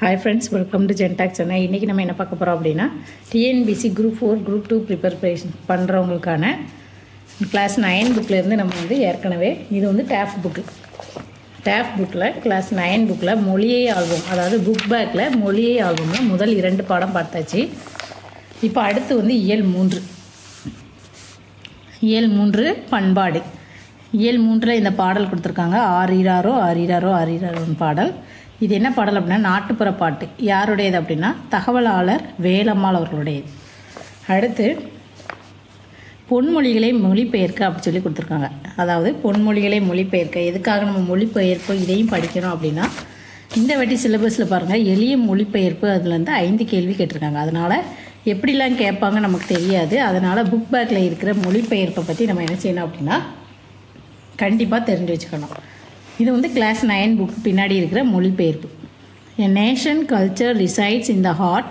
Hi friends, welcome to ஜென்டாக் சென்னை. இன்றைக்கி நம்ம என்ன பார்க்க போகிறோம் அப்படின்னா டிஎன்பிசி குரூப் 4 குரூப் 2 ப்ரிப்பரேஷன் பண்ணுறவங்களுக்கான கிளாஸ் 9 புக்கிலேருந்து நம்ம ஏற்கனவே இது டேஃப் புக்கில் கிளாஸ் 9 புக்கில் மொழியை ஆல்பம், அதாவது புக் பேக்கில் மொழியை ஆல்பமில் முதல் 2 பாடம் பார்த்தாச்சு. இப்போ அடுத்து இயல் 3 பண்பாடு. இயல் 3 இந்த பாடல் கொடுத்துருக்காங்க. ஆரிராரோ ஆரிராரோ ஆரிராரோன்னு பாடல். இது என்ன பாடல் அப்படின்னா நாட்டுப்புற பாட்டு. யாருடையது அப்படின்னா தகவலாளர் வேலம்மாள் அவர்களுடையது. அடுத்து பொன்மொழிகளை மொழிபெயர்க்க அப்படி சொல்லி கொடுத்துருக்காங்க. அதாவது பொன்மொழிகளை மொழிபெயர்க்க எதுக்காக நம்ம மொழிபெயர்ப்போம் இதையும் படிக்கணும் அப்படின்னா இந்த வாட்டி சிலபஸில் பாருங்கள் எளிய மொழிபெயர்ப்பு அதுலேருந்து 5 கேள்வி கேட்டிருக்காங்க. அதனால் எப்படிலாம் கேட்பாங்க நமக்கு தெரியாது. அதனால் புக் பேக்கில் இருக்கிற மொழிபெயர்ப்பை பற்றி நம்ம என்ன செய்யணும் அப்படின்னா கண்டிப்பாக தெரிஞ்சு வச்சுக்கணும். இது கிளாஸ் 9 புக் பின்னாடி இருக்கிற மொழிபெயர்ப்பு. A nation culture resides in the heart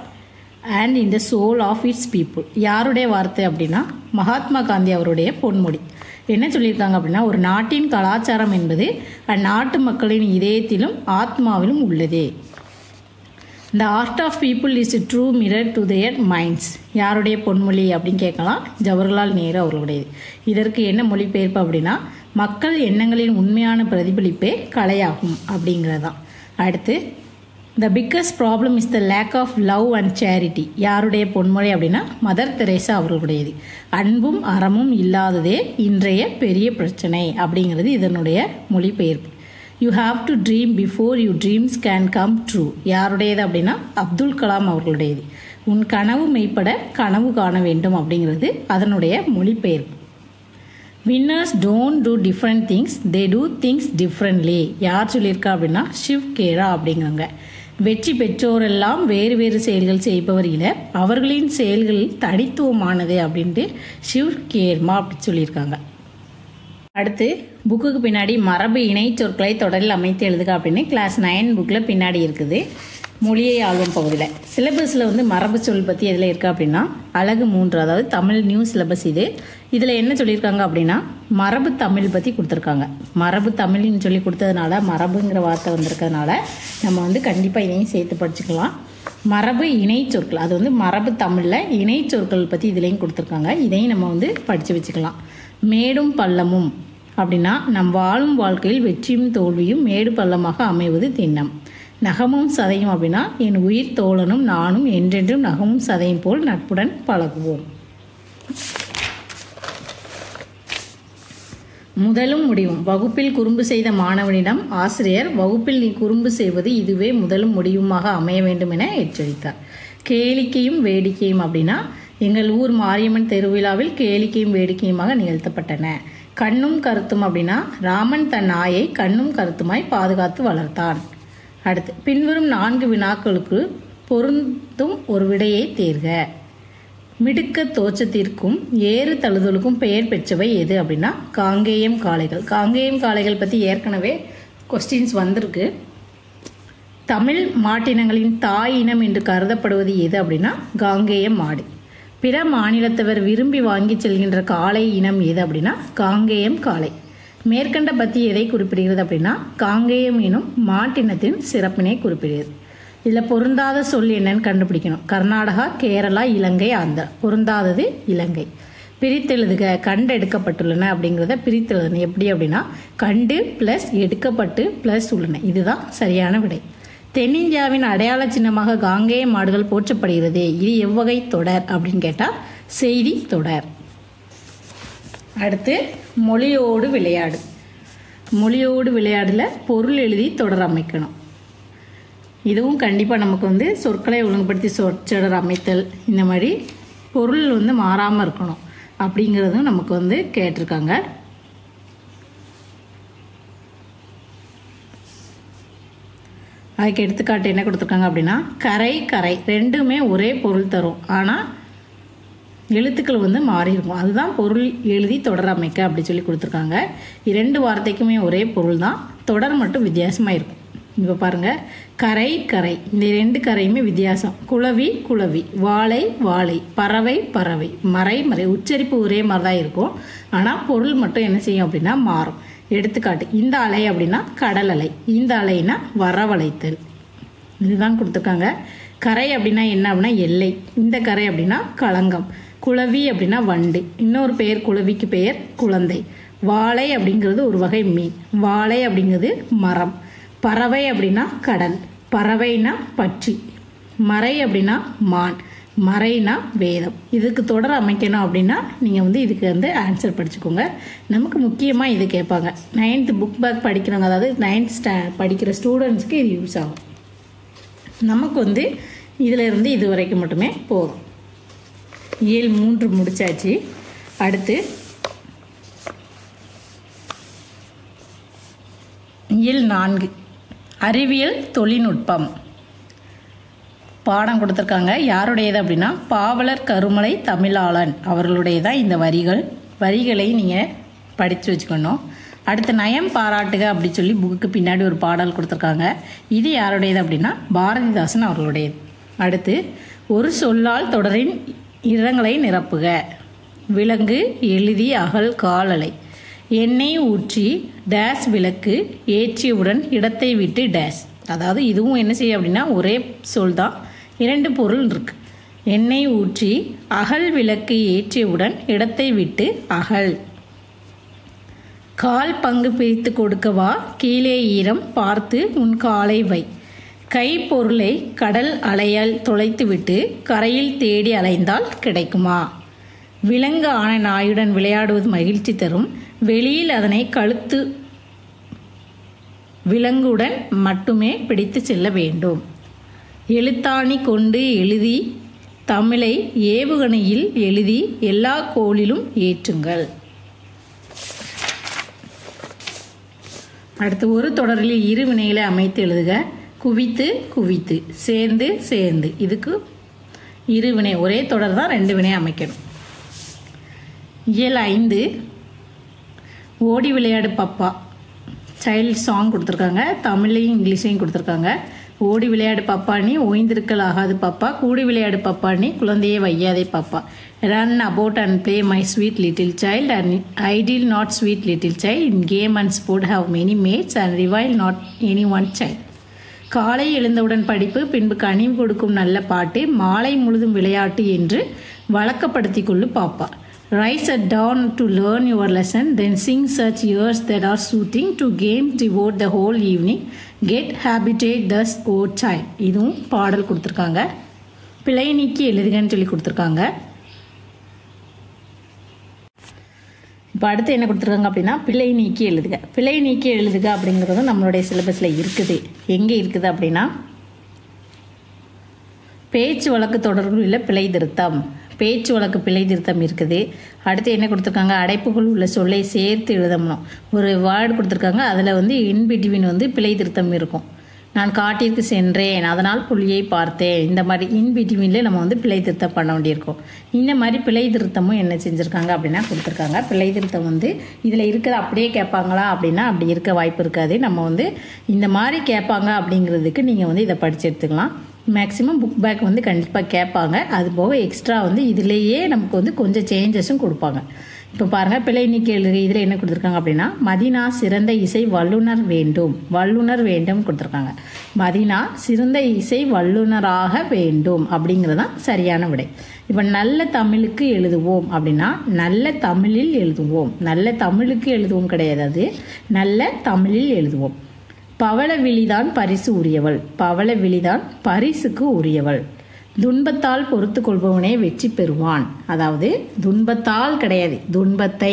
and in the soul of its people. யாருடைய வார்த்தை அப்படின்னா மகாத்மா காந்தி அவருடைய பொன்மொழி. என்ன சொல்லியிருக்காங்க அப்படின்னா ஒரு நாட்டின் கலாச்சாரம் என்பது அந்நாட்டு மக்களின் இதயத்திலும் ஆத்மாவிலும் உள்ளதே. The art of people is a true mirror to their minds. யாருடைய பொன்மொழி அப்படின்னு கேட்கலாம். ஜவஹர்லால் நேரு அவர்களுடையது. இதற்கு என்ன மொழிபெயர்ப்பு அப்படின்னா மக்கள் எண்ணங்களின் உண்மையான பிரதிபலிப்பே கலையாகும் அப்படிங்கிறதான். அடுத்து the biggest problem is the lack of love and charity. யாருடைய பொன்மொழி அப்படின்னா மதர் தெரேசா அவர்களுடையது. அன்பும் அறமும் இல்லாததே இன்றைய பெரிய பிரச்சனை அப்படிங்கிறது இதனுடைய மொழிபெயர்ப்பு. You have to dream before you dreams can come true. யாருடையது அப்படின்னா அப்துல் கலாம் அவர்களுடையது. உன் கனவு மெய்ப்பட கனவு காண வேண்டும் அப்படிங்கிறது அதனுடைய மொழிபெயர்ப்பு. Winners don't do different things, they do things differently. யார் சொல்லியிருக்கா அப்படின்னா ஷிவ் கேரா அப்படிங்கிறாங்க. வெற்றி பெற்றோரெல்லாம் வேறு வேறு செயல்கள் செய்பவர் இலர், அவர்களின் செயல்கள் தனித்துவமானது அப்படின்ட்டு ஷிவ் கேர்மா அப்படி சொல்லியிருக்காங்க. அடுத்து புக்குக்கு பின்னாடி மரபு இணை சொற்களை தொடரில் அமைத்து எழுதுக அப்படின்னு கிளாஸ் 9 புக்கில் பின்னாடி இருக்குது. மொழியை ஆல்பம் பகுதியில் சிலபஸில் மரபு சொல் பற்றி எதில் இருக்கா அப்படின்னா அழகு 3, அதாவது தமிழ் நியூ சிலபஸ் இது. இதில் என்ன சொல்லியிருக்காங்க அப்படின்னா மரபு தமிழ் பற்றி கொடுத்துருக்காங்க. மரபு தமிழ்னு சொல்லி கொடுத்ததுனால மரபுங்கிற வார்த்தை வந்திருக்கிறதுனால நம்ம கண்டிப்பாக இதையும் சேர்த்து படிச்சுக்கலாம். மரபு இணை சொற்கள், அது மரபு தமிழில் இணை சொற்கள் பற்றி இதுலேயும் கொடுத்துருக்காங்க. இதையும் நம்ம படித்து வச்சுக்கலாம். மேடும் பள்ளமும் அப்படின்னா நம் வாழும் வாழ்க்கையில் வெற்றியும் தோல்வியும் மேடு பள்ளமாக அமைவது திண்ணம். நகமும் சதையும் அப்படின்னா என் உயிர் தோழனும் நானும் என்றென்றும் நகமும் சதையும் போல் நட்புடன் பழகுவோம். முதலும் முடிவும். வகுப்பில் குறும்பு செய்த மாணவனிடம் ஆசிரியர் வகுப்பில் நீ குறும்பு செய்வது இதுவே முதலும் முடிவுமாக அமைய வேண்டும் என எச்சரித்தார். கேளிக்கையும் வேடிக்கையும் அப்படின்னா எங்கள் ஊர் மாரியம்மன் திருவிழாவில் கேளிக்கையும் வேடிக்கையுமாக நிகழ்த்தப்பட்டன. கண்ணும் கருத்தும் அப்படின்னா ராமன் தன் நாயை கண்ணும் கருத்துமாய் பாதுகாத்து வளர்த்தான். அடுத்து பின்வரும் 4 வினாக்களுக்கு பொருந்தும் ஒரு விடையை தேர்க. மிடுக்க தோற்றத்திற்கும் ஏறு தழுதலுக்கும் பெயர் பெற்றவை எது அப்படின்னா காங்கேயம் காளைகள். காங்கேயம் காளைகள் பற்றி ஏற்கனவே கொஸ்டின்ஸ் வந்திருக்கு. தமிழ் மாட்டினங்களின் தாய் இனம் என்று கருதப்படுவது எது அப்படின்னா காங்கேயம் மாடு. பிற மாநிலத்தவர் விரும்பி வாங்கி செல்கின்ற காளை இனம் எது அப்படின்னா காங்கேயம் காளை. மேற்கண்ட பற்றி எதை குறிப்பிடுகிறது அப்படின்னா காங்கேயம் எனும் மாட்டினத்தின் சிறப்பினை குறிப்பிடுகிறது. இதில் பொருந்தாத சொல் என்னன்னு கண்டுபிடிக்கணும். கர்நாடகா, கேரளா, இலங்கை, ஆந்திரா. பொருந்தாதது இலங்கை. பிரித்தெழுதுக. கண்டு எடுக்கப்பட்டுள்ளன அப்படிங்கிறத பிரித்தெழுதுன எப்படி அப்படின்னா கண்டு ப்ளஸ் எடுக்கப்பட்டு ப்ளஸ் உள்ளன. இதுதான் சரியான விடை. தென்னிந்தியாவின் அடையாள சின்னமாக காங்கேய மாடுகள் போற்றப்படுகிறது. இது எவ்வகை தொடர் அப்படின்னு கேட்டால் செய்தி தொடர். அடுத்து மொழியோடு விளையாடு. மொழியோடு விளையாடில் பொருள் எழுதி தொடர் அமைக்கணும். இதுவும் கண்டிப்பாக நமக்கு சொற்களை ஒழுங்குபடுத்தி சொற்றொடர் அமைத்தல், இந்த மாதிரி பொருள் மாறாமல் இருக்கணும் அப்படிங்கிறதும் நமக்கு கேட்டிருக்காங்க. அதுக்கு எடுத்துக்காட்டு என்ன கொடுத்துருக்காங்க அப்படின்னா கரை கரை ரெண்டுமே ஒரே பொருள் தரும், ஆனால் எழுத்துக்கள் மாறி இருக்கும். அதுதான் பொருள் எழுதி தொடர் அமைக்க அப்படி சொல்லி கொடுத்துருக்காங்க. 2 வார்த்தைக்குமே ஒரே பொருள் தான், தொடர் மட்டும் வித்தியாசமாக இருக்கும். இப்போ பாருங்கள், கரை கரை, இந்த 2 கரையுமே வித்தியாசம். குளவி குளவி, வாழை வாழை, பறவை பறவை, மறை மறை. உச்சரிப்பு ஒரே மாதிரி தான் இருக்கும், ஆனால் பொருள் மட்டும் என்ன செய்யும் அப்படின்னா மாறும். எடுத்துக்காட்டு இந்த அலை அப்படின்னா கடல் அலை, இந்த அலைனா வரவழைத்தல். இதுதான் கொடுத்துருக்காங்க. கரை அப்படின்னா என்ன அப்படின்னா எல்லை. இந்த கரை அப்படின்னா களங்கம். குளவி அப்படின்னா வண்டு. இன்னொரு பெயர் குளவிக்கு பெயர் குழந்தை. வாழை அப்படிங்கிறது ஒரு வகை மீன். வாழை அப்படிங்கிறது மரம். பறவை அப்படின்னா கடல். பறவைனா பட்சி. மறை அப்படின்னா மான். மறைனா வேதம். இதுக்கு தொடர் அமைக்கணும் அப்படின்னா நீங்கள் வந்து இதுக்கு வந்து ஆன்சர் படிச்சுக்கோங்க. நமக்கு முக்கியமாக இது கேட்பாங்க. 9th புக் பேக் படிக்கிறவங்க, அதாவது 9th படிக்கிற ஸ்டூடெண்ட்ஸ்க்கு இது யூஸ் ஆகும். நமக்கு வந்து இதில் இருந்து இது வரைக்கும் மட்டுமே போதும். இயல் 3 முடிச்சாச்சு. அடுத்து இயல் 4 அறிவியல் தொழில்நுட்பம் பாடம் கொடுத்துருக்காங்க. யாருடையது அப்படின்னா பாவலர் கருமலை தமிழாளன் அவர்களுடையதான் இந்த வரிகளை நீங்கள் படித்து வச்சுக்கணும். அடுத்து நயம் பாராட்டுக அப்படி சொல்லி புக்குக்கு பின்னாடி ஒரு பாடல் கொடுத்துருக்காங்க. இது யாருடையது அப்படின்னா பாரதிதாசன் அவர்களுடையது. அடுத்து ஒரு சொல்லால் தொடரின் இடங்களை நிரப்புக. விலங்கு, எழுதி, அகல், காலலை. எண்ணெய் ஊற்றி டேஸ் விளக்கு ஏற்றியவுடன் இடத்தை விட்டு டேஸ். அதாவது இதுவும் என்ன செய்யும் அப்படின்னா ஒரே சொல் தான், 2 பொருள் இருக்கு. எண்ணெய் ஊற்றி அகல் விளக்கு ஏற்றியவுடன் இடத்தை விட்டு அகல். கால் பங்கு பிரித்து கொடுக்கவா கீழே ஈரம் பார்த்து உன் காலை வை. கை பொருளை கடல் அலையால் தொலைத்துவிட்டு கரையில் தேடி அலைந்தால் கிடைக்குமா. விலங்கு ஆன நாயுடன் விளையாடுவது மகிழ்ச்சி தரும். வெளியில் அதனை கழுத்து விலங்குடன் மட்டுமே பிடித்து செல்ல வேண்டும். எழுத்தாணி கொண்டு எழுதி தமிழை ஏவுகணையில் எழுதி எல்லா கோளிலும் ஏற்றுங்கள். அடுத்து ஒரு தொடரில் இரு வினைகளை அமைத்து எழுதுக. குவித்து குவித்து, சேர்ந்து சேர்ந்து. இதுக்கு இரு வினை, ஒரே தொடர் தான் 2 வினை அமைக்கணும். இயல் 5 ஓடி விளையாடு பாப்பா சைல்ட் சாங் கொடுத்துருக்காங்க. தமிழையும் இங்கிலீஷையும் கொடுத்துருக்காங்க. ஓடி விளையாடு பாப்பானி ஓய்ந்திருக்கல் ஆகாது பாப்பா. கூடி விளையாடு பாப்பானி குழந்தையை வையாதே பாப்பா. Run about and play my sweet little child and ideal not sweet little child. In game and sport have many mates and revile not any one child. காலை எழுந்தவுடன் படிப்பு, பின்பு கனிவு கொடுக்கும் நல்ல பாட்டு, மாலை முழுதும் விளையாட்டு என்று வழக்கப்படுத்தி கொள்ளு பாப்பா. Rise at dawn to learn your lesson, then sing such years that are soothing. To games devote the whole evening, get habitate thus o child. இதுவும் பாடல் கொடுத்துருக்காங்க. பிழை நீக்கி எழுதுகன்னு சொல்லி கொடுத்துருக்காங்க. இப்போ அடுத்து என்ன கொடுத்துருக்காங்க அப்படின்னா பிழை நீக்கி எழுதுக. பிழை நீக்கி எழுதுக அப்படிங்கிறது நம்மளுடைய சிலபஸில் இருக்குது. எங்கே இருக்குது அப்படின்னா பேச்சு வழக்கு தொடர்பில் பிழை திருத்தம், பேச்சு வழக்கு பிழை திருத்தம் இருக்குது. அடுத்து என்ன கொடுத்துருக்காங்க, அடைப்புக்குள் உள்ள சொல்லை சேர்த்து எழுதணும். ஒரு வேர்டு கொடுத்துருக்காங்க, அதில் வந்து இன்பிட்வீன் வந்து பிழை திருத்தம் இருக்கும். நான் காட்டிற்கு சென்றேன், அதனால் புலியை பார்த்தேன். இந்த மாதிரி இன்பிட்வீனில் நம்ம வந்து பிழை திருத்தம் பண்ண வேண்டியிருக்கும். இந்த மாதிரி பிழை திருத்தமும் என்ன செஞ்சுருக்காங்க அப்படின்னா கொடுத்துருக்காங்க. பிழை திருத்தம் வந்து இதில் இருக்கிறது அப்படியே கேட்பாங்களா அப்படின்னா அப்படி இருக்க வாய்ப்பு இருக்காது. நம்ம வந்து இந்த மாதிரி கேட்பாங்க அப்படிங்கிறதுக்கு நீங்கள் வந்து இதை படித்து எடுத்துக்கலாம். மேக்ஸிமம் புக் பேக் வந்து கண்டிப்பாக கேட்பாங்க. அது போக எக்ஸ்ட்ரா வந்து இதிலேயே நமக்கு வந்து கொஞ்சம் சேஞ்சஸும் கொடுப்பாங்க. இப்போ பாருங்கள், பிழை நீக்கி எழுதுக. இதில் என்ன கொடுத்துருக்காங்க அப்படின்னா மதினா சிறந்த இசை வல்லுனர் வேண்டும், வல்லுனர் வேண்டும் கொடுத்துருக்காங்க. மதினா சிறந்த இசை வல்லுனராக வேண்டும் அப்படிங்கிறது தான் சரியான விடை. இப்போ நல்ல தமிழுக்கு எழுதுவோம் அப்படின்னா நல்ல தமிழில் எழுதுவோம். நல்ல தமிழுக்கு எழுதுவோம் கிடையாது, அது நல்ல தமிழில் எழுதுவோம். பவள விழிதான் பரிசு உரியவள், பவள விழிதான் பரிசுக்கு உரியவள். துன்பத்தால் பொறுத்து கொள்பவனே வெற்றி பெறுவான். அதாவது துன்பத்தால் கிடையாது, துன்பத்தை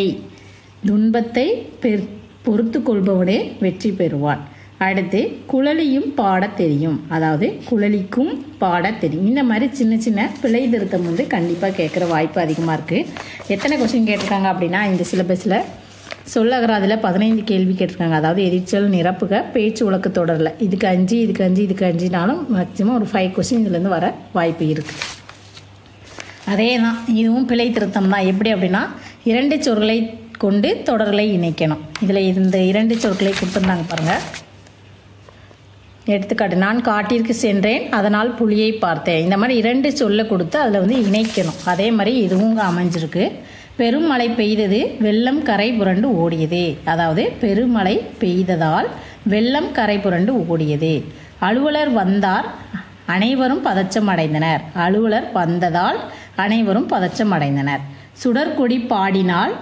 பொறுத்து கொள்பவனே வெற்றி பெறுவான். அடுத்து குழலியும் பாட தெரியும், அதாவது குழலிக்கும் பாட தெரியும். இந்த மாதிரி சின்ன சின்ன பிழை திருத்தம் வந்து கண்டிப்பாக கேட்குற வாய்ப்பு அதிகமாக இருக்குது. எத்தனை கொஸ்டின் கேட்டிருக்காங்க அப்படின்னா இந்த சிலபஸில் சொல்லகராதில் 15 கேள்வி கேட்டிருக்காங்க. அதாவது எதிர்ச்சொல் நிரப்புக, பேச்சு வழக்கு தொடரில் இதுக்கு 5 இதுக்கு 5 இதுக்கு 5நாலும் மேக்ஸிமம் ஒரு 5 கொஸ்டின் இதுலேருந்து வர வாய்ப்பு இருக்குது. அதே தான் இதுவும் பிழை திருத்தம் தான். எப்படி அப்படின்னா 2 சொற்களை கொண்டு தொடர்களை இணைக்கணும். இதில் இந்த 2 சொற்களை கொடுத்துருந்தாங்க பாருங்கள். எடுத்துக்காட்டு, நான் காட்டிற்கு சென்றேன், அதனால் புலியை பார்த்தேன். இந்த மாதிரி 2 சொல்ல கொடுத்து அதில் வந்து இணைக்கணும். அதே மாதிரி இதுவும் அமைஞ்சிருக்கு. பெருமழை பெய்தது, வெள்ளம் கரை புரண்டு ஓடியது. அதாவது பெருமழை பெய்ததால் வெள்ளம் கரை புரண்டு ஓடியது. அலுவலர் வந்தார், அனைவரும் பதற்றம் அடைந்தனர். அலுவலர் வந்ததால் அனைவரும் பதற்றம் அடைந்தனர். சுடற்கொடி பாடினால்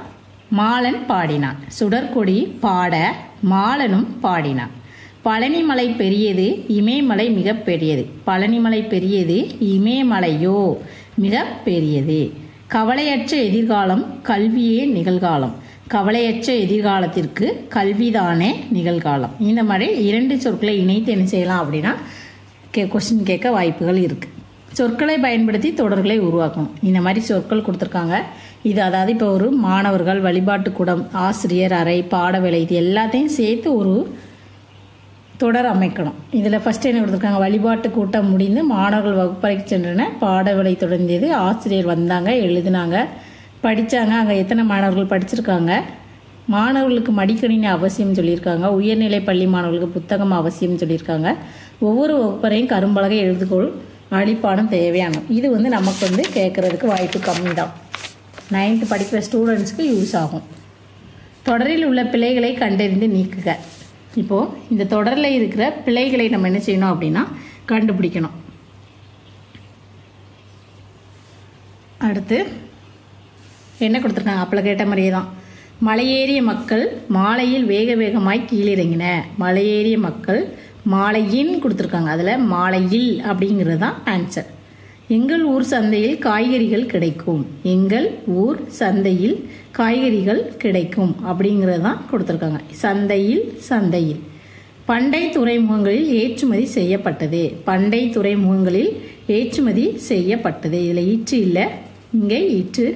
மாலன் பாடினான். சுடற்கொடி பாட மாலனும் பாடினான். பழனிமலை பெரியது, இமயமலை மிக பெரியது. பழனிமலை பெரியது, இமயமலையோ மிக பெரியது. கவலையற்ற எதிர்காலம் கல்வியே நிகழ்காலம். கவலையற்ற எதிர்காலத்திற்கு கல்விதானே நிகழ்காலம். இந்த மாதிரி 2 சொற்களை இணைத்து என்ன செய்யலாம் அப்படின்னா கொஸ்டின் கேட்க வாய்ப்புகள் இருக்குது. சொற்களை பயன்படுத்தி தொடர்களை உருவாக்கணும். இந்த மாதிரி சொற்கள் கொடுத்துருக்காங்க. இது அதாவது இப்போ ஒரு மாணவர்கள், வழிபாட்டு கூடம், ஆசிரியர் அறை, பாடவேளை, இது எல்லாத்தையும் சேர்த்து ஒரு தொடர் அமைக்கணும். இதில் ஃபஸ்ட்டு என்ன கொடுத்துருக்காங்க, வழிபாட்டு கூட்டம் முடிந்து மாணவர்கள் வகுப்பறைக்கு சென்றனர், பாடவேளை தொடர்ந்தது, ஆசிரியர் வந்தாங்க, எழுதினாங்க, படித்தாங்க, அங்கே எத்தனை மாணவர்கள் படிச்சிருக்காங்க, மாணவர்களுக்கு மடிக்கணினி அவசியம் சொல்லியிருக்காங்க, உயர்நிலை பள்ளி மாணவர்களுக்கு புத்தகம் அவசியம் சொல்லியிருக்காங்க, ஒவ்வொரு வகுப்பறையும் கரும்பலகை எழுதுகோள் அடிப்பாடம் தேவையான. இது நமக்கு கேட்குறதுக்கு வாய்ப்பு கம்மி தான். 9th படிக்கிற ஸ்டூடெண்ட்ஸ்க்கு யூஸ் ஆகும். தொடரில் உள்ள பிழைகளை கண்டறிந்து நீக்குக. இப்போது இந்த தொடரில் இருக்கிற பிழைகளை நம்ம என்ன செய்யணும் அப்படின்னா கண்டுபிடிக்கணும். அடுத்து என்ன கொடுத்துருக்காங்க, அப்பள கேட்ட மாதிரியே தான். மலையேறிய மக்கள் மாலையில் வேக வேகமாய் கீழிறங்கின. மலையேறிய மக்கள் மாலையின் கொடுத்துருக்காங்க, அதில் மாலையில் அப்படிங்கிறது தான் ஆன்சர். எங்கள் ஊர் சந்தையில் காய்கறிகள் கிடைக்கும். எங்கள் ஊர் சந்தையில் காய்கறிகள் கிடைக்கும் அப்படிங்கிறது தான் கொடுத்துருக்காங்க. சந்தையில் சந்தையில். பண்டை துறைமுகங்களில் ஏற்றுமதி செய்யப்பட்டது. பண்டை துறைமுகங்களில் ஏற்றுமதி செய்யப்பட்டது. இதில் இற்று இல்லை, இங்கே இற்று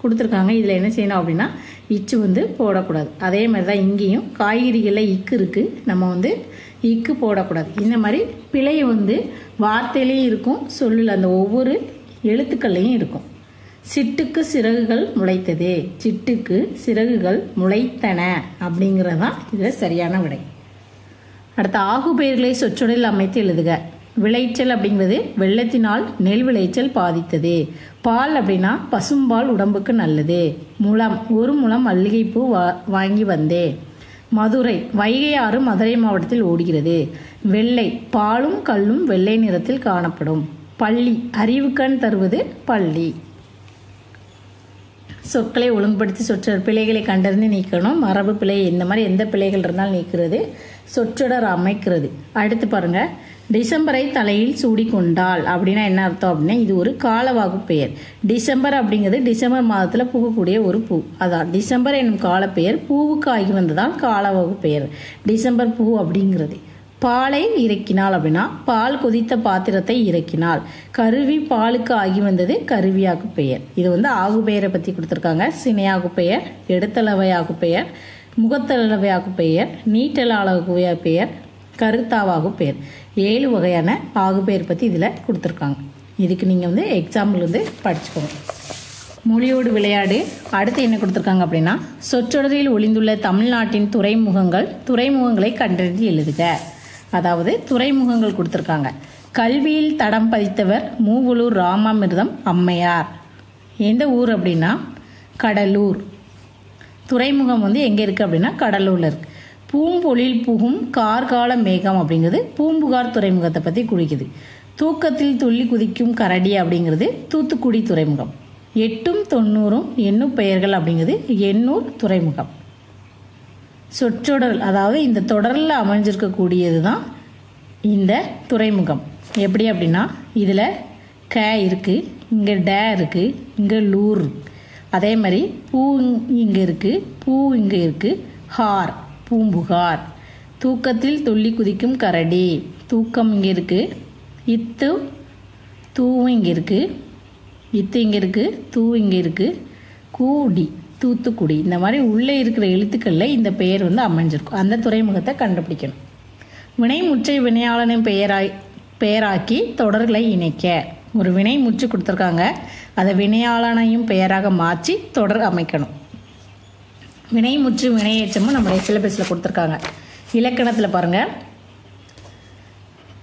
கொடுத்துருக்காங்க. இதில் என்ன செய்யணும் அப்படின்னா இச்சு போடக்கூடாது. அதே மாதிரி தான் இங்கேயும் காய்கறிகளில் இக்கு இருக்குது, நம்ம இக்கு போடக்கூடாது. இந்த மாதிரி பிழை வார்த்தையிலையும் இருக்கும், சொல்லில் அந்த ஒவ்வொரு எழுத்துக்கள்லையும் இருக்கும். சிட்டுக்கு சிறகுகள் முளைத்தது. சிட்டுக்கு சிறகுகள் முளைத்தன அப்படிங்கிறது தான் இதில் சரியான விடை. அடுத்த ஆகுபெயர்களை சொற்றொடரில் அமைத்து எழுதுக. விளைச்சல் அப்படிங்கிறது வெள்ளத்தினால் நெல் விளைச்சல் பாதித்தது. பால் அப்படின்னா பசும்பால் உடம்புக்கு நல்லது. முலம், ஒரு முலம் மல்லிகைப்பூ வாங்கி வந்தேன். மதுரை, வைகை ஆறு மதுரை மாவட்டத்தில் ஓடுகிறது. வெள்ளை, பாலும் கல்லும் வெள்ளை நிறத்தில் காணப்படும். பள்ளி, அறிவுக்கண் தருவது பள்ளி. சொற்களை ஒழுங்குபடுத்தி சொற்றொடர் பிழைகளை கண்டறிந்து நீக்கணும். மரபு பிழை, இந்த மாதிரி எந்த பிழைகள் இருந்தாலும் நீக்கிறது. சொற்றொடர் அமைக்கிறது. அடுத்து பாருங்க, டிசம்பரை தலையில் சூடிக்கொண்டாள் அப்படின்னா என்ன அர்த்தம் அப்படின்னா இது ஒரு காலவாகு பெயர். டிசம்பர் அப்படிங்கிறது டிசம்பர் மாதத்தில் பூக்கக்கூடிய ஒரு பூ, அதான் டிசம்பர் என்னும் காலப்பெயர். பூவுக்கு ஆகி வந்ததால் காலவாகு பெயர் டிசம்பர் பூ அப்படிங்கிறது. பாலை இறக்கினாள் அப்படின்னா பால் கொதித்த பாத்திரத்தை இறக்கினாள். கருவி பாலுக்கு ஆகி வந்தது கருவியாகு பெயர். இது ஆகு பெயரை பற்றி கொடுத்துருக்காங்க. சினையாகு பெயர், எடுத்தளவையாகு பெயர், முகத்தளவையாகு பெயர், நீட்டலாகு பெயர், கருத்தாவாகு பெயர். 7 வகையான ஆகு பெயர் பற்றி இதில் கொடுத்துருக்காங்க. இதுக்கு நீங்கள் எக்ஸாம்பிள் படிச்சுக்கோங்க. மொழியோடு விளையாடு. அடுத்து என்ன கொடுத்துருக்காங்க அப்படின்னா சொற்றொடரில் ஒளிந்துள்ள தமிழ்நாட்டின் துறைமுகங்களை கண்டறிந்து எழுதுக. அதாவது துறைமுகங்கள் கொடுத்துருக்காங்க. கல்வியில் தடம் பதித்தவர் மூவலூர் ராமாமிர்தம் அம்மையார். எந்த ஊர் அப்படின்னா கடலூர். துறைமுகம் எங்கே இருக்குது அப்படின்னா கடலூரில் இருக்குது. பூம்பொழில் புகும் கார்கால மேகம் அப்படிங்கிறது பூம்புகார் துறைமுகத்தை பற்றி குறிக்குது. தூக்கத்தில் துள்ளி குதிக்கும் கரடி அப்படிங்கிறது தூத்துக்குடி துறைமுகம். 8ம் 90ம் எண்ணூர் பெயர்கள் அப்படிங்கிறது எண்ணூர் துறைமுகம். சொற்றொடர், அதாவது இந்த தொடரில் அமைஞ்சிருக்கக்கூடியது தான் இந்த துறைமுகம். எப்படி அப்படின்னா இதில் க இருக்குது, இங்கே டே இருக்குது, இங்கே லூர். அதே மாதிரி பூ இங்கே இருக்குது, பூ இங்கே இருக்குது, ஹார் பூம்புகார். தூக்கத்தில் துள்ளி குதிக்கும் கரடி, தூக்கம் இங்கே இருக்குது, இத்து தூவும் இங்கே இருக்குது, இத்து இங்கே இருக்குது, தூ இங்கே இருக்குது, கூடி தூத்துக்குடி. இந்த மாதிரி உள்ளே இருக்கிற எழுத்துக்களில் இந்த பெயர் அமைஞ்சிருக்கும். அந்த துறைமுகத்தை கண்டுபிடிக்கணும். வினை முற்றை வினையாளனின் பெயராக்கி தொடர்களை இணைக்க. ஒரு வினை முற்று கொடுத்துருக்காங்க, அதை வினையாளனையும் பெயராக மாற்றி தொடர் அமைக்கணும். வினை முற்று வினையேற்றமும் நம்முடைய சிலபஸில் கொடுத்துருக்காங்க. இலக்கணத்தில் பாருங்கள்,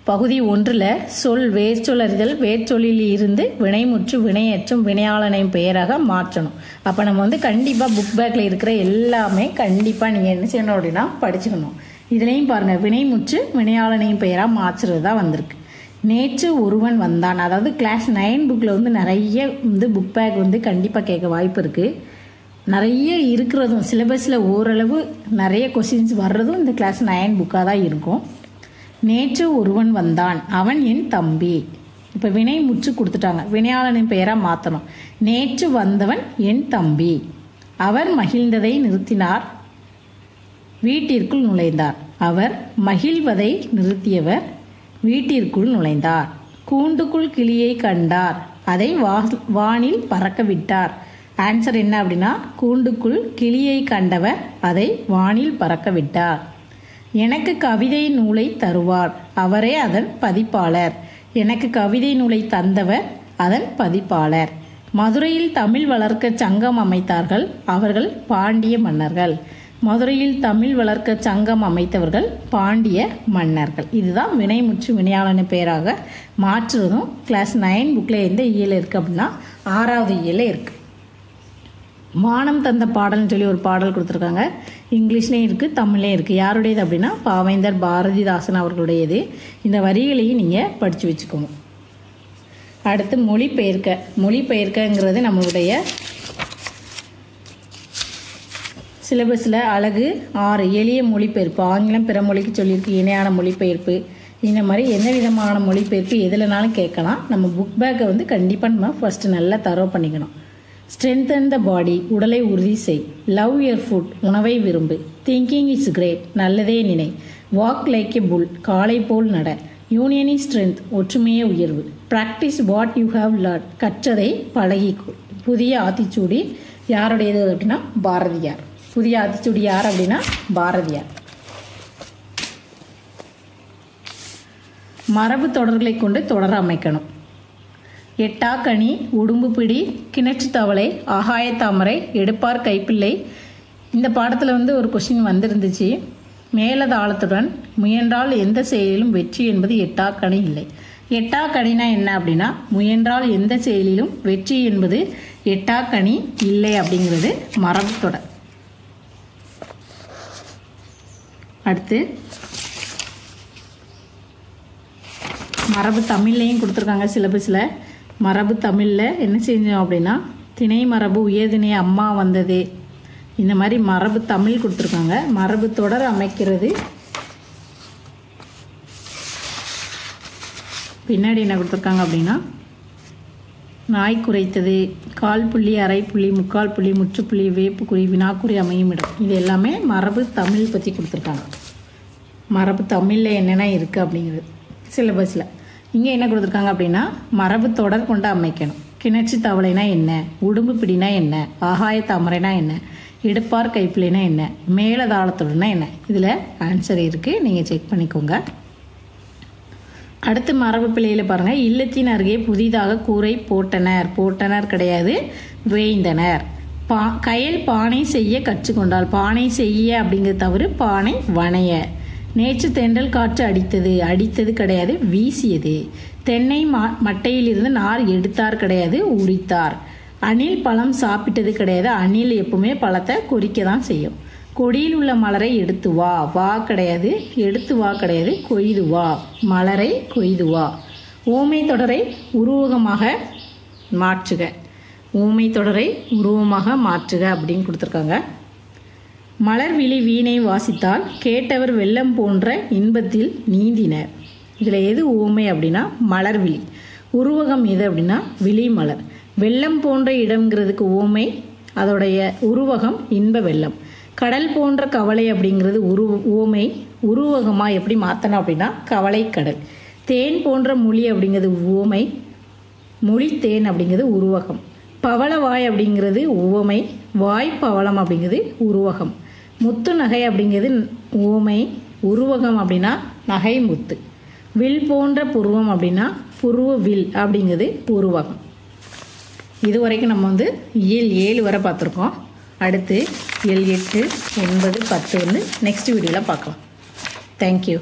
பகுதி 1ல் சொல் வேர்ச்சொல் அறிதல், வேர்ச்சொல்லில் இருந்து வினைமுற்று வினையேற்றம் வினையாளனையும் பெயராக மாற்றணும். அப்போ நம்ம கண்டிப்பாக புக் பேக்கில் இருக்கிற எல்லாமே கண்டிப்பாக நீங்கள் என்ன செய்யணும் அப்படின்னா படிச்சுக்கணும். இதுலேயும் பாருங்கள் வினைமுற்று வினையாளனையும் பெயராக மாற்றுறது தான் வந்திருக்கு. நேற்று ஒருவன் வந்தான், அதாவது கிளாஸ் 9 புக்கில் வந்து நிறைய புக் பேக் கண்டிப்பாக கேட்க வாய்ப்பு இருக்குது. நிறைய இருக்கிறதும் சிலபஸில் ஓரளவு நிறைய கொஸ்டின்ஸ் வர்றதும் இந்த கிளாஸ் 9 புக்காக தான் இருக்கும். நேற்று ஒருவன் வந்தான், அவன் என் தம்பி. இப்போ வினை முற்று கொடுத்துட்டாங்க, வினையாளனின் பெயராக மாற்றணும். நேற்று வந்தவன் என் தம்பி. அவர் மகிழ்ந்ததை நிறுத்தினார், வீட்டிற்குள் நுழைந்தார். அவர் மகிழ்வதை நிறுத்தியவர் வீட்டிற்குள் நுழைந்தார். கூண்டுக்குள் கிளியை கண்டார், அதை வானில் பறக்க விட்டார். ஆன்சர் என்ன அப்படின்னா கூண்டுக்குள் கிளியை கண்டவர் அதை வானில் பறக்க விட்டார். எனக்கு கவிதை நூலை தருவார், அவரே அதன் பதிப்பாளர். எனக்கு கவிதை நூலை தந்தவர் அதன் பதிப்பாளர். மதுரையில் தமிழ் வளர்க்க சங்கம் அமைத்தார்கள், அவர்கள் பாண்டிய மன்னர்கள். மதுரையில் தமிழ் வளர்க்க சங்கம் அமைத்தவர்கள் பாண்டிய மன்னர்கள். இதுதான் வினைமுற்று வினையாளன பெயராக மாற்றுவதும் கிளாஸ் 9 புக்கில் எந்த இயல் இருக்குது அப்படின்னா 6வது இயலில் இருக்குது. வானம் தந்த பாடல்னு சொல்லி ஒரு பாடல் கொடுத்துருக்காங்க. இங்கிலீஷ்லேயும் இருக்குது, தமிழ்லேயும் இருக்குது. யாருடையது அப்படின்னா பாவேந்தர் பாரதிதாசன் அவர்களுடையது. இந்த வரிகளையும் நீங்கள் படித்து வச்சுக்கோங்க. அடுத்து மொழிபெயர்க்க. மொழிபெயர்க்கங்கிறது நம்மளுடைய சிலபஸில் அழகு 6 எளிய மொழிபெயர்ப்பு, ஆங்கிலம் பிற மொழிக்கு சொல்லியிருக்கு, இணையான மொழிபெயர்ப்பு, இந்த மாதிரி எந்த விதமான மொழிபெயர்ப்பு எதுலனாலும் கேட்கலாம். நம்ம புக் பேக்கை கண்டிப்பாக நம்ம ஃபஸ்ட்டு நல்லா தரவு பண்ணிக்கணும். ஸ்ட்ரென்தன் த பாடி, உடலை உறுதி செய். லவ் யுவர் ஃபுட், உணவை விரும்பு. திங்கிங் இஸ் கிரேட், நல்லதே நினை. வாக் லைக் எ புல், காளை போல் நட. யூனியன் இஸ் ஸ்ட்ரென்த், ஒற்றுமையே உயர்வு. Practice what you have learn, கற்றதை பழகிக்கொள். புதிய ஆத்திச்சூடி யாருடையது அப்படின்னா பாரதியார். புதிய ஆத்திச்சூடி யார் அப்படின்னா பாரதியார். மரபு தொடர்களை கொண்டு தொடர் அமைக்கணும். எட்டாக்கனி, உடும்பு பிடி, கிணற்று தவளை, ஆகாய தாமரை, எடுப்பார் கைப்பிள்ளை. இந்த பாடத்தில் ஒரு கொஸ்டின் வந்திருந்துச்சு. மேலதாளத்துடன் முயன்றால் எந்த செயலிலும் வெற்றி என்பது எட்டாக்கனி இல்லை. எட்டாக்கனினா என்ன அப்படின்னா முயன்றால் எந்த செயலிலும் வெற்றி என்பது எட்டாக்கனி இல்லை அப்படிங்கிறது மரபு தொடர். அடுத்து மரபு தமிழ்லையும் கொடுத்துருக்காங்க சிலபஸில். மரபு தமிழில் என்ன செஞ்சோம் அப்படின்னா திணை மரபு, உயர்திணை, அம்மா வந்தது, இந்த மாதிரி மரபு தமிழ் கொடுத்துருக்காங்க. மரபு தொடர் அமைக்கிறது பின்னாடி என்ன கொடுத்துருக்காங்க அப்படின்னா நாய் குறைத்தது, கால் புள்ளி, அரை புள்ளி, முக்கால் புள்ளி, முற்றுப்புள்ளி, வேப்புக்குறி, வினாக்குறி அமையும் இடம், இது எல்லாமே மரபு தமிழ் பற்றி கொடுத்துருக்காங்க. மரபு தமிழில் என்னென்ன இருக்குது அப்படிங்கிறது சிலபஸில். இங்கே என்ன கொடுத்துருக்காங்க அப்படின்னா மரபு தொடர் கொண்டு அமைக்கணும். கிணற்று தவளைனா என்ன, உடும்பு பிடினா என்ன, ஆகாய தாமரைனா என்ன, எடுப்பார் கைப்பிள்ளைனா என்ன, மேலதாளத்துடனா என்ன, இதில் ஆன்சர் இருக்குது, நீங்கள் செக் பண்ணிக்கோங்க. அடுத்து மரபு பிள்ளையில் பாருங்கள். இல்லத்தின் அருகே புதிதாக கூரை போட்டனர், போட்டனர் கிடையாது, வேய்ந்தனர். கயல் பானை செய்ய கற்றுக்கொண்டால், பானை செய்ய அப்படிங்கிறது தவறு, பானை வணைய. நேற்று தென்றல் காற்று அடித்தது, அடித்தது கிடையாது, வீசியது. தென்னை மட்டையிலிருந்து நார் எடுத்தார் கிடையாது, உரித்தார். அணில் பழம் சாப்பிட்டது கிடையாது, அணில் எப்பவுமே பழத்தை கொறிக்க தான் செய்யும். கொடியில் உள்ள மலரை எடுத்து வா, வா கிடையாது, எடுத்து வா கிடையாது, கொய்து வா. மலரை கொய்து வா. ஊமை தொடரை உருவகமாக மாற்றுக, ஊமை தொடரை உருவமாக மாற்றுக அப்படின்னு கொடுத்துருக்காங்க. மலர்விழி வீணை வாசித்தால் கேட்டவர் வெள்ளம் போன்ற இன்பத்தில் நீந்தினர். இதில் எது ஊமை அப்படின்னா மலர்விழி. உருவகம் எது அப்படின்னா விழி மலர். வெள்ளம் போன்ற இடம்ங்கிறதுக்கு ஊமை, அதோடைய உருவகம் இன்ப வெள்ளம். கடல் போன்ற கவலை அப்படிங்கிறது ஊமை, உருவகமாக எப்படி மாற்றணும் அப்படின்னா கவலை கடல். தேன் போன்ற மொழி அப்படிங்கிறது ஊமை, மொழி தேன் அப்படிங்கிறது உருவகம். பவளவாய் அப்படிங்கிறது ஊமை, வாய் பவளம் அப்படிங்கிறது உருவகம். முத்து நகை அப்படிங்கிறது ஊமை, உருவகம் அப்படின்னா நகை முத்து. வில் போன்ற புருவம் அப்படின்னா புருவ வில் அப்படிங்கிறது உருவகம். இது வரைக்கும் நம்ம இயல் 7 வரை பார்த்துருக்கோம். அடுத்து இயல் 8, 9, 10 நெக்ஸ்ட் வீடியோவில் பார்க்கலாம். தேங்க்யூ.